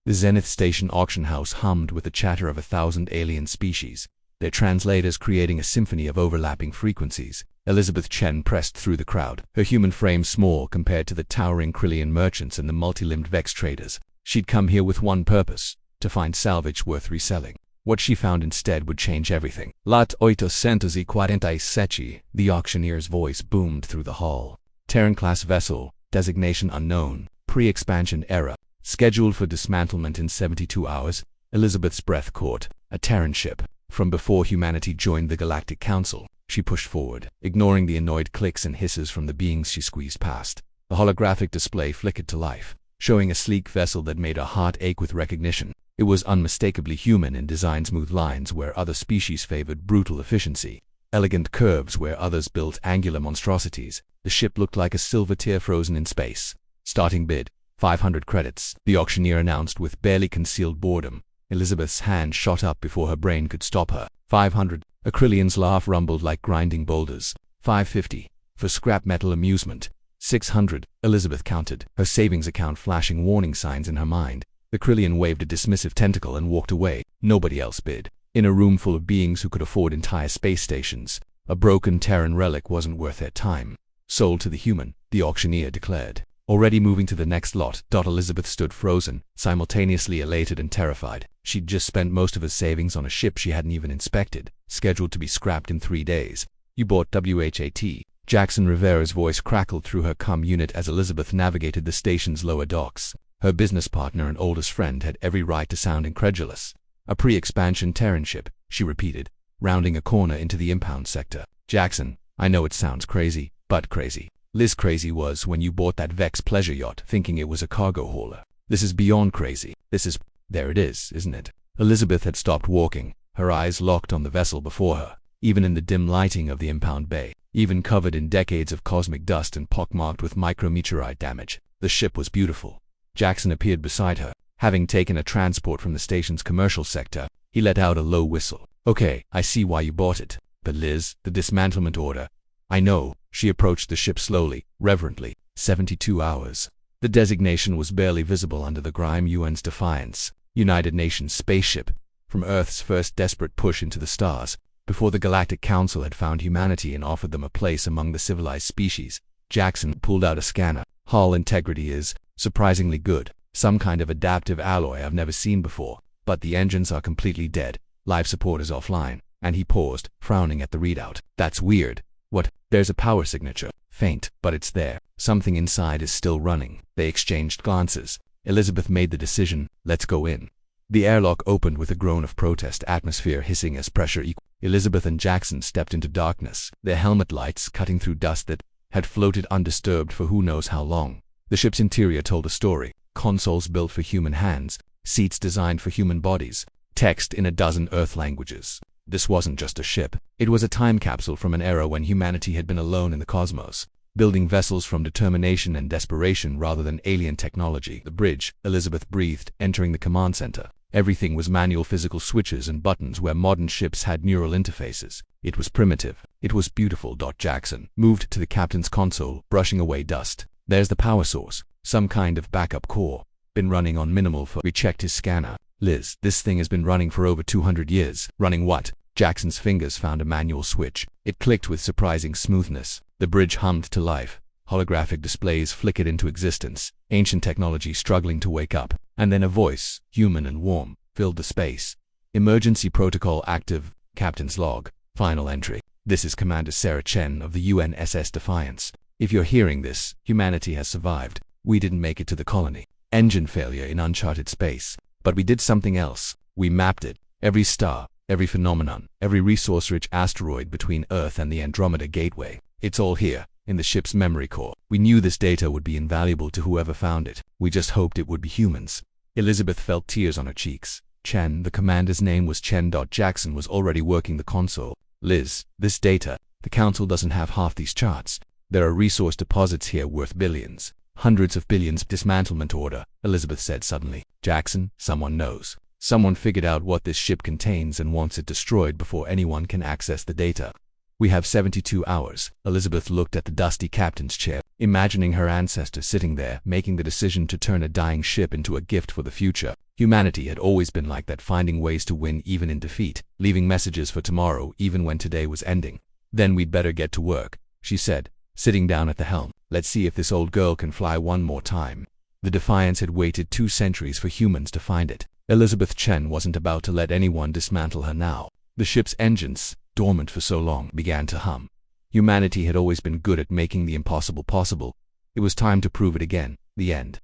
The Zenith Station auction house hummed with the chatter of 1,000 alien species, their translators creating a symphony of overlapping frequencies. Elizabeth Chen pressed through the crowd, her human frame small compared to the towering Krillian merchants and the multi-limbed Vex traders. She'd come here with one purpose: to find salvage worth reselling. What she found instead would change everything. Lot 847, the auctioneer's voice boomed through the hall. Terran-class vessel, designation unknown, pre-expansion era, scheduled for dismantlement in 72 hours. Elizabeth's breath caught. A Terran ship, from before humanity joined the Galactic Council. She pushed forward, ignoring the annoyed clicks and hisses from the beings she squeezed past. The holographic display flickered to life, showing a sleek vessel that made her heart ache with recognition. It was unmistakably human in design, smooth lines where other species favored brutal efficiency, elegant curves where others built angular monstrosities. The ship looked like a silver tear frozen in space. Starting bid, 500 credits, the auctioneer announced with barely concealed boredom. Elizabeth's hand shot up before her brain could stop her. 500. A Krillian's laugh rumbled like grinding boulders. 550. For scrap metal amusement. 600. Elizabeth counted, her savings account flashing warning signs in her mind. The Krillian waved a dismissive tentacle and walked away. Nobody else bid. In a room full of beings who could afford entire space stations, a broken Terran relic wasn't worth their time. Sold to the human, the auctioneer declared. Already moving to the next lot. Elizabeth stood frozen, simultaneously elated and terrified. She'd just spent most of her savings on a ship she hadn't even inspected, scheduled to be scrapped in 3 days. You bought WHAT. Jackson Rivera's voice crackled through her comm unit as Elizabeth navigated the station's lower docks. Her business partner and oldest friend had every right to sound incredulous. A pre-expansion Terran ship, she repeated, rounding a corner into the impound sector. Jackson, I know it sounds crazy, but crazy. Liz, crazy was when you bought that Vex pleasure yacht thinking it was a cargo hauler. This is beyond crazy. This is... There it is, isn't it? Elizabeth had stopped walking, her eyes locked on the vessel before her. Even in the dim lighting of the impound bay, even covered in decades of cosmic dust and pockmarked with micrometeorite damage, the ship was beautiful. Jackson appeared beside her. Having taken a transport from the station's commercial sector, he let out a low whistle. Okay, I see why you bought it. But Liz, the dismantlement order... I know. She approached the ship slowly, reverently. 72 hours. The designation was barely visible under the grime. UN's Defiance, United Nations spaceship, from Earth's first desperate push into the stars, before the Galactic Council had found humanity and offered them a place among the civilized species. Jackson pulled out a scanner. Hull integrity is surprisingly good. Some kind of adaptive alloy I've never seen before, but the engines are completely dead. Life support is offline. And he paused, frowning at the readout. That's weird. What? There's a power signature. Faint, but it's there. Something inside is still running. They exchanged glances. Elizabeth made the decision. Let's go in. The airlock opened with a groan of protest, atmosphere hissing as pressure equal. Elizabeth and Jackson stepped into darkness, their helmet lights cutting through dust that had floated undisturbed for who knows how long. The ship's interior told a story. Consoles built for human hands, seats designed for human bodies, text in a dozen Earth languages. This wasn't just a ship. It was a time capsule from an era when humanity had been alone in the cosmos, building vessels from determination and desperation rather than alien technology. The bridge, Elizabeth breathed, entering the command center. Everything was manual, physical switches and buttons where modern ships had neural interfaces. It was primitive. It was beautiful. Jackson moved to the captain's console, brushing away dust. There's the power source. Some kind of backup core. Been running on minimal for... We checked his scanner. Liz, this thing has been running for over 200 years. Running what? Jackson's fingers found a manual switch. It clicked with surprising smoothness. The bridge hummed to life. Holographic displays flickered into existence. Ancient technology struggling to wake up. And then a voice, human and warm, filled the space. Emergency protocol active. Captain's log. Final entry. This is Commander Sarah Chen of the UNSS Defiance. If you're hearing this, humanity has survived. We didn't make it to the colony. Engine failure in uncharted space. But we did something else. We mapped it. Every star, every phenomenon, every resource-rich asteroid between Earth and the Andromeda Gateway. It's all here, in the ship's memory core. We knew this data would be invaluable to whoever found it. We just hoped it would be humans. Elizabeth felt tears on her cheeks. Chen, the commander's name was Chen. Jackson was already working the console. Liz, this data, the council doesn't have half these charts. There are resource deposits here worth billions. Hundreds of billions. Dismantlement order, Elizabeth said suddenly. Jackson, someone knows. Someone figured out what this ship contains and wants it destroyed before anyone can access the data. We have 72 hours. Elizabeth looked at the dusty captain's chair, imagining her ancestor sitting there, making the decision to turn a dying ship into a gift for the future. Humanity had always been like that, finding ways to win even in defeat, leaving messages for tomorrow even when today was ending. Then we'd better get to work, she said, sitting down at the helm. Let's see if this old girl can fly one more time. The Defiance had waited 2 centuries for humans to find it. Elizabeth Chen wasn't about to let anyone dismantle her now. The ship's engines, dormant for so long, began to hum. Humanity had always been good at making the impossible possible. It was time to prove it again. The end.